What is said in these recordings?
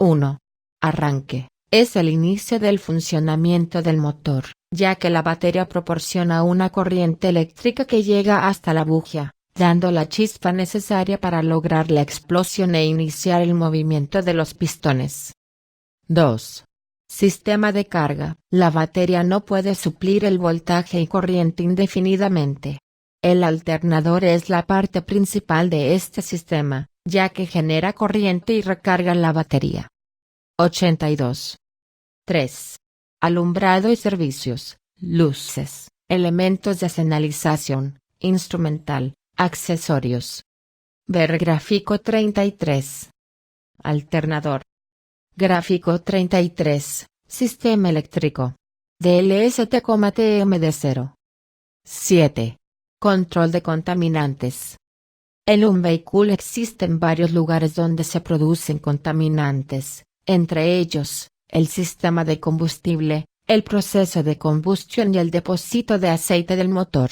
1. Arranque. Es el inicio del funcionamiento del motor, ya que la batería proporciona una corriente eléctrica que llega hasta la bujía, dando la chispa necesaria para lograr la explosión e iniciar el movimiento de los pistones. 2. Sistema de carga. La batería no puede suplir el voltaje y corriente indefinidamente. El alternador es la parte principal de este sistema, ya que genera corriente y recarga la batería. 82. 3. Alumbrado y servicios, luces, elementos de señalización, instrumental, accesorios. Ver gráfico 33. Alternador. Gráfico 33, sistema eléctrico. DLST,TMD0. 7. Control de contaminantes. En un vehículo existen varios lugares donde se producen contaminantes, entre ellos, el sistema de combustible, el proceso de combustión y el depósito de aceite del motor.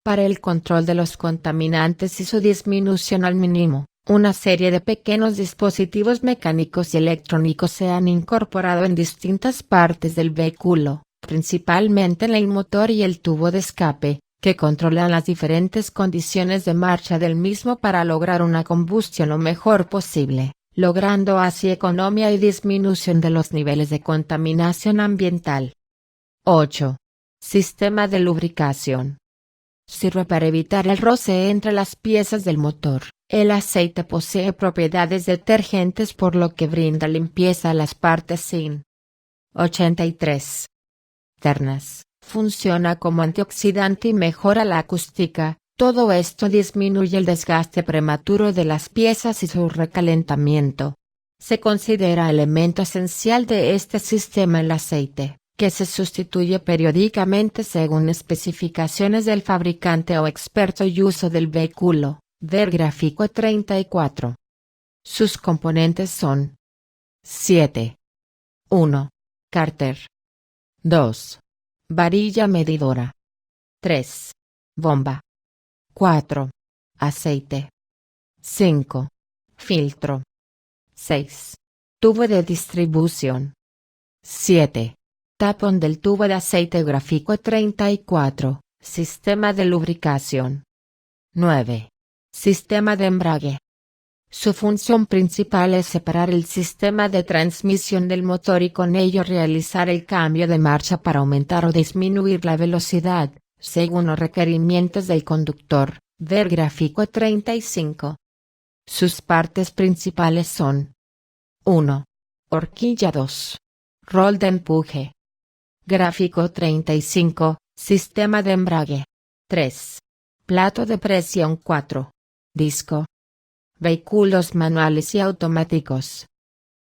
Para el control de los contaminantes y su disminución al mínimo, una serie de pequeños dispositivos mecánicos y electrónicos se han incorporado en distintas partes del vehículo, principalmente en el motor y el tubo de escape, que controlan las diferentes condiciones de marcha del mismo para lograr una combustión lo mejor posible, logrando así economía y disminución de los niveles de contaminación ambiental. 8. Sistema de lubricación. Sirve para evitar el roce entre las piezas del motor. El aceite posee propiedades detergentes por lo que brinda limpieza a las partes sin. 83. Ternas. Funciona como antioxidante y mejora la acústica. Todo esto disminuye el desgaste prematuro de las piezas y su recalentamiento. Se considera elemento esencial de este sistema el aceite, que se sustituye periódicamente según especificaciones del fabricante o experto y uso del vehículo. Ver gráfico 34. Sus componentes son 7. 1. Cárter. 2. Varilla medidora. 3. Bomba. 4. Aceite. 5. Filtro. 6. Tubo de distribución. 7. Tapón del tubo de aceite. Gráfico 34. Sistema de lubricación. 9. Sistema de embrague. Su función principal es separar el sistema de transmisión del motor y con ello realizar el cambio de marcha para aumentar o disminuir la velocidad, según los requerimientos del conductor. Ver gráfico 35. Sus partes principales son 1. Horquilla. 2. Rol de empuje. Gráfico 35. Sistema de embrague. 3. Plato de presión. 4. Disco. Vehículos manuales y automáticos.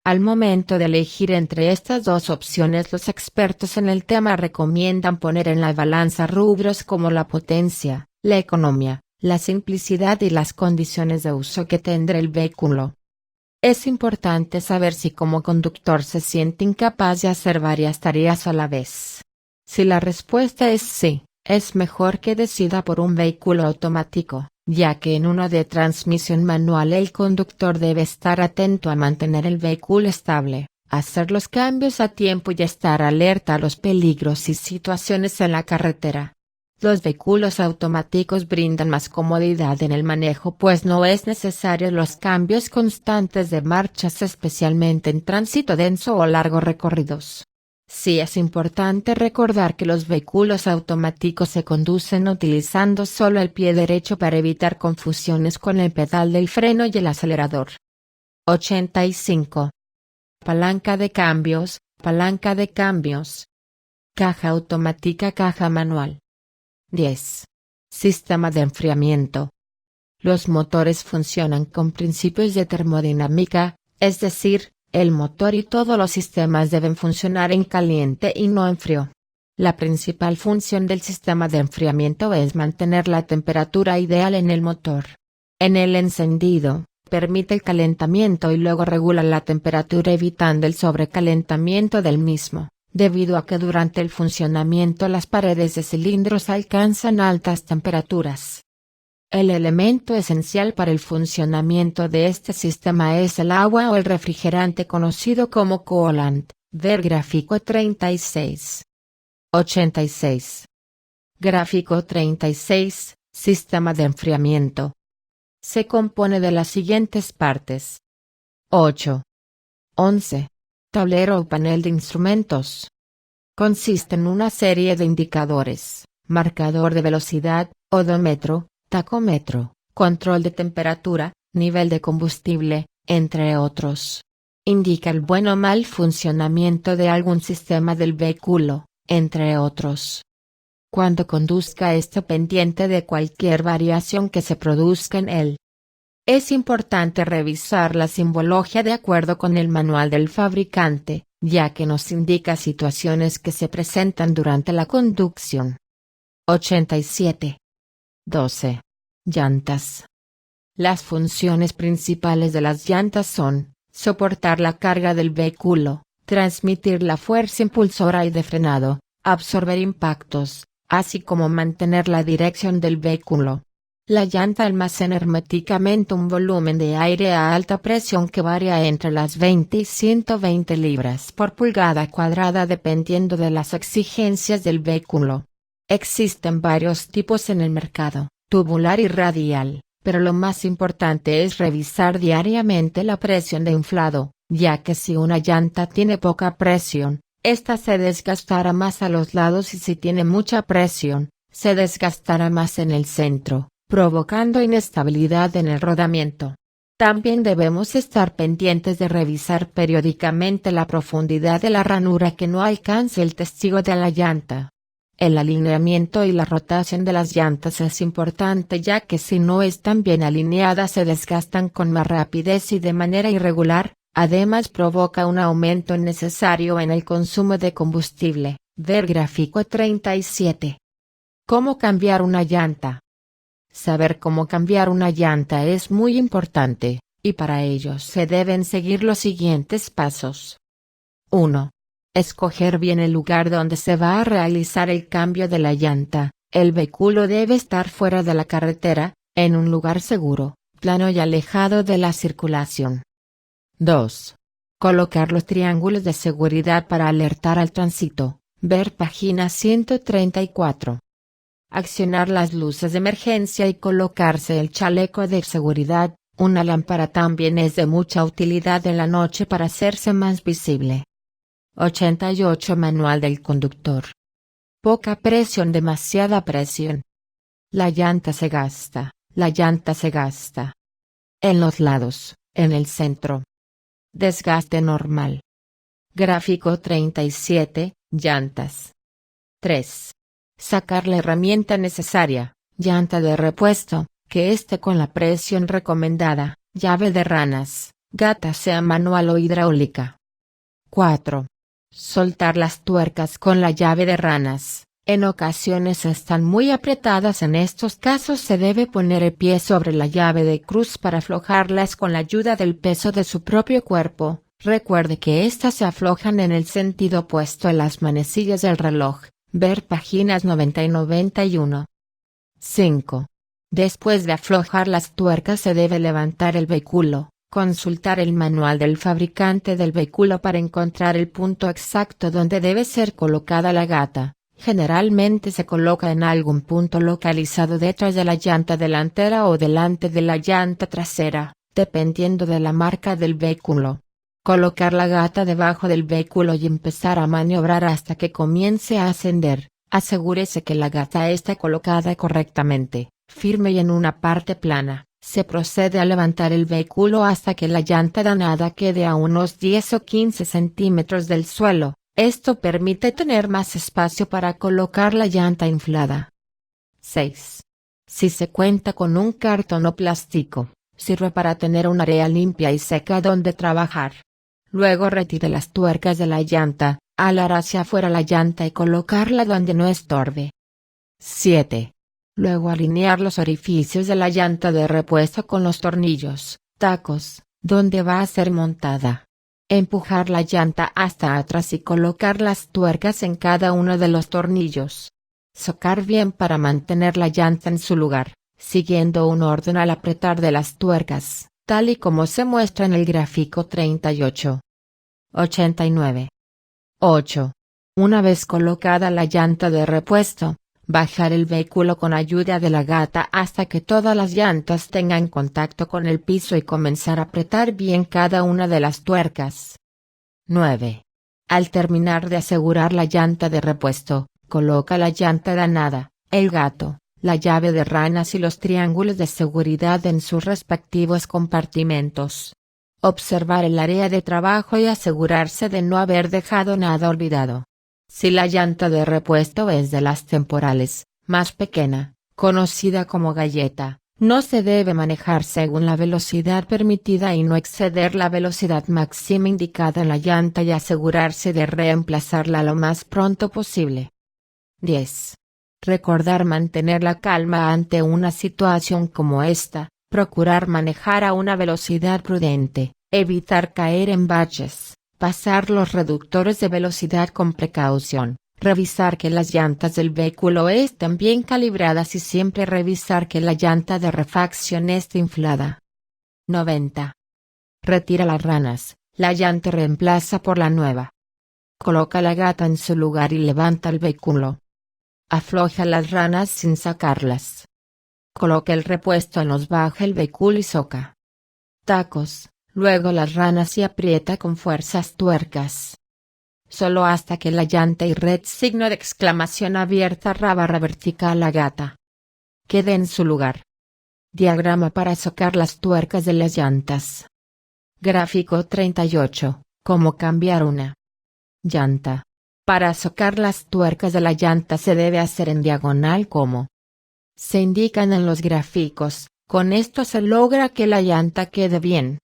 Al momento de elegir entre estas dos opciones, los expertos en el tema recomiendan poner en la balanza rubros como la potencia, la economía, la simplicidad y las condiciones de uso que tendrá el vehículo. Es importante saber si como conductor se siente incapaz de hacer varias tareas a la vez. Si la respuesta es sí, es mejor que decida por un vehículo automático, ya que en uno de transmisión manual el conductor debe estar atento a mantener el vehículo estable, hacer los cambios a tiempo y estar alerta a los peligros y situaciones en la carretera. Los vehículos automáticos brindan más comodidad en el manejo pues no es necesario los cambios constantes de marchas especialmente en tránsito denso o largos recorridos. Sí es importante recordar que los vehículos automáticos se conducen utilizando solo el pie derecho para evitar confusiones con el pedal del freno y el acelerador. 85. Palanca de cambios, palanca de cambios. Caja automática, caja manual. 10. Sistema de enfriamiento. Los motores funcionan con principios de termodinámica, es decir, el motor y todos los sistemas deben funcionar en caliente y no en frío. La principal función del sistema de enfriamiento es mantener la temperatura ideal en el motor. En el encendido, permite el calentamiento y luego regula la temperatura evitando el sobrecalentamiento del mismo, debido a que durante el funcionamiento las paredes de cilindros alcanzan altas temperaturas. El elemento esencial para el funcionamiento de este sistema es el agua o el refrigerante conocido como coolant, ver gráfico 36. 86. Gráfico 36, sistema de enfriamiento. Se compone de las siguientes partes. 8. 11. Tablero o panel de instrumentos. Consiste en una serie de indicadores, marcador de velocidad, odómetro, tacómetro, control de temperatura, nivel de combustible, entre otros. Indica el buen o mal funcionamiento de algún sistema del vehículo, entre otros. Cuando conduzca esté pendiente de cualquier variación que se produzca en él. Es importante revisar la simbología de acuerdo con el manual del fabricante, ya que nos indica situaciones que se presentan durante la conducción. 87. 12. Llantas. Las funciones principales de las llantas son, soportar la carga del vehículo, transmitir la fuerza impulsora y de frenado, absorber impactos, así como mantener la dirección del vehículo. La llanta almacena herméticamente un volumen de aire a alta presión que varía entre las 20 y 120 libras por pulgada cuadrada dependiendo de las exigencias del vehículo. Existen varios tipos en el mercado, tubular y radial, pero lo más importante es revisar diariamente la presión de inflado, ya que si una llanta tiene poca presión, esta se desgastará más a los lados y si tiene mucha presión, se desgastará más en el centro, provocando inestabilidad en el rodamiento. También debemos estar pendientes de revisar periódicamente la profundidad de la ranura que no alcance el testigo de la llanta. El alineamiento y la rotación de las llantas es importante ya que si no están bien alineadas se desgastan con más rapidez y de manera irregular, además provoca un aumento innecesario en el consumo de combustible, ver gráfico 37. ¿Cómo cambiar una llanta? Saber cómo cambiar una llanta es muy importante, y para ello se deben seguir los siguientes pasos. 1. Escoger bien el lugar donde se va a realizar el cambio de la llanta. El vehículo debe estar fuera de la carretera, en un lugar seguro, plano y alejado de la circulación. 2. Colocar los triángulos de seguridad para alertar al tránsito. Ver página 134. Accionar las luces de emergencia y colocarse el chaleco de seguridad. Una lámpara también es de mucha utilidad en la noche para hacerse más visible. 88 Manual del conductor. Poca presión, demasiada presión. La llanta se gasta, la llanta se gasta. En los lados, en el centro. Desgaste normal. Gráfico 37, llantas. 3. Sacar la herramienta necesaria, llanta de repuesto, que esté con la presión recomendada, llave de ranas, gata sea manual o hidráulica. 4. Soltar las tuercas con la llave de ranas. En ocasiones están muy apretadas, en estos casos se debe poner el pie sobre la llave de cruz para aflojarlas con la ayuda del peso de su propio cuerpo. Recuerde que éstas se aflojan en el sentido opuesto a las manecillas del reloj. Ver páginas 90 y 91. 5. Después de aflojar las tuercas se debe levantar el vehículo, consultar el manual del fabricante del vehículo para encontrar el punto exacto donde debe ser colocada la gata. Generalmente se coloca en algún punto localizado detrás de la llanta delantera o delante de la llanta trasera, dependiendo de la marca del vehículo. Colocar la gata debajo del vehículo y empezar a maniobrar hasta que comience a ascender. Asegúrese que la gata esté colocada correctamente, firme y en una parte plana. Se procede a levantar el vehículo hasta que la llanta danada quede a unos 10 o 15 centímetros del suelo. Esto permite tener más espacio para colocar la llanta inflada. 6. Si se cuenta con un cartón o plástico, sirve para tener un área limpia y seca donde trabajar. Luego retire las tuercas de la llanta, alar hacia afuera la llanta y colocarla donde no estorbe. 7. Luego alinear los orificios de la llanta de repuesto con los tornillos, tacos, donde va a ser montada. Empujar la llanta hasta atrás y colocar las tuercas en cada uno de los tornillos. Socar bien para mantener la llanta en su lugar. siguiendo un orden al apretar de las tuercas, tal y como se muestra en el gráfico 38. 89. 8. Una vez colocada la llanta de repuesto, bajar el vehículo con ayuda de la gata hasta que todas las llantas tengan contacto con el piso y comenzar a apretar bien cada una de las tuercas. 9. Al terminar de asegurar la llanta de repuesto, coloca la llanta danada, el gato, la llave de ranas y los triángulos de seguridad en sus respectivos compartimentos. Observar el área de trabajo y asegurarse de no haber dejado nada olvidado. Si la llanta de repuesto es de las temporales, más pequeña, conocida como galleta, no se debe manejar según la velocidad permitida y no exceder la velocidad máxima indicada en la llanta y asegurarse de reemplazarla lo más pronto posible. 10. Recordar mantener la calma ante una situación como esta, procurar manejar a una velocidad prudente, evitar caer en baches, pasar los reductores de velocidad con precaución, revisar que las llantas del vehículo estén bien calibradas y siempre revisar que la llanta de refacción esté inflada. 90. Retira las ranas, la llanta reemplaza por la nueva. Coloca la gata en su lugar y levanta el vehículo. Afloja las ranas sin sacarlas. Coloca el repuesto en los baja el vehículo y soca tacos, luego las ranas y aprieta con fuerzas tuercas. Solo hasta que la llanta y red signo de exclamación abierta barra vertical la gata quede en su lugar. Diagrama para socar las tuercas de las llantas. Gráfico 38. Cómo cambiar una llanta. Para socar las tuercas de la llanta se debe hacer en diagonal como se indican en los gráficos. Con esto se logra que la llanta quede bien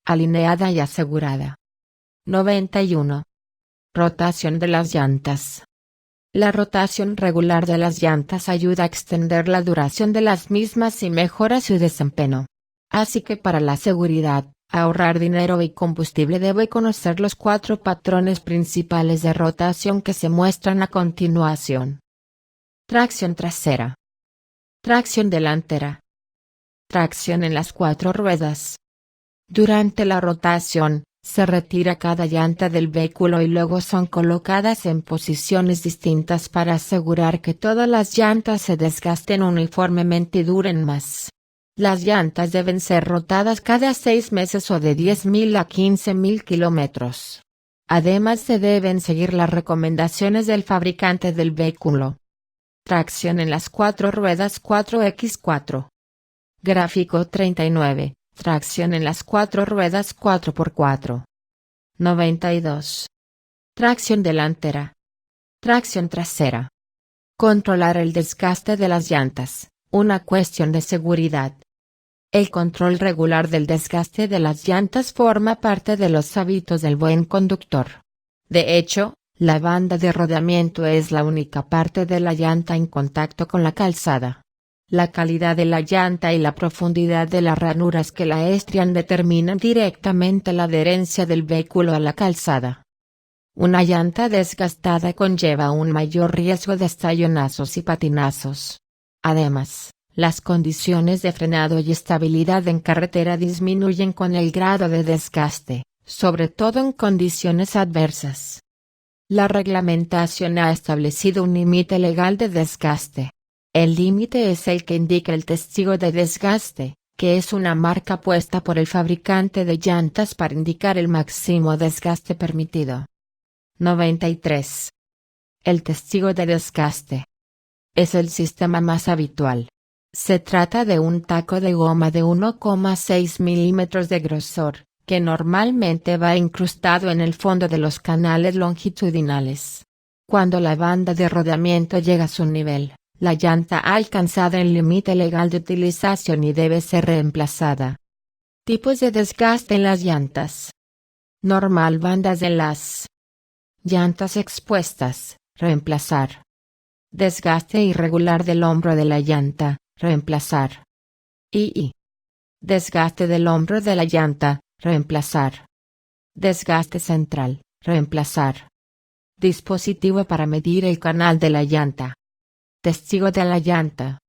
alineada y asegurada. 91. Rotación de las llantas. La rotación regular de las llantas ayuda a extender la duración de las mismas y mejora su desempeño. Así que para la seguridad, ahorrar dinero y combustible debe conocer los 4 patrones principales de rotación que se muestran a continuación. Tracción trasera. Tracción delantera. Tracción en las 4 ruedas. Durante la rotación, se retira cada llanta del vehículo y luego son colocadas en posiciones distintas para asegurar que todas las llantas se desgasten uniformemente y duren más. Las llantas deben ser rotadas cada 6 meses o de 10.000 a 15.000 kilómetros. Además se deben seguir las recomendaciones del fabricante del vehículo. Tracción en las 4 ruedas 4x4. Gráfico 39. Tracción en las 4 ruedas 4x4. 92. Tracción delantera. Tracción trasera. Controlar el desgaste de las llantas, una cuestión de seguridad. El control regular del desgaste de las llantas forma parte de los hábitos del buen conductor. De hecho, la banda de rodamiento es la única parte de la llanta en contacto con la calzada. La calidad de la llanta y la profundidad de las ranuras que la estrian determinan directamente la adherencia del vehículo a la calzada. Una llanta desgastada conlleva un mayor riesgo de estallonazos y patinazos. Además, las condiciones de frenado y estabilidad en carretera disminuyen con el grado de desgaste, sobre todo en condiciones adversas. La reglamentación ha establecido un límite legal de desgaste. El límite es el que indica el testigo de desgaste, que es una marca puesta por el fabricante de llantas para indicar el máximo desgaste permitido. 93. El testigo de desgaste es el sistema más habitual. Se trata de un taco de goma de 1,6 milímetros de grosor, que normalmente va incrustado en el fondo de los canales longitudinales. Cuando la banda de rodamiento llega a su nivel, la llanta ha alcanzado el límite legal de utilización y debe ser reemplazada. Tipos de desgaste en las llantas. Normal, bandas de las llantas expuestas, reemplazar. Desgaste irregular del hombro de la llanta, reemplazar. II. Desgaste del hombro de la llanta, reemplazar. Desgaste central, reemplazar. Dispositivo para medir el canal de la llanta. Testigo de la llanta,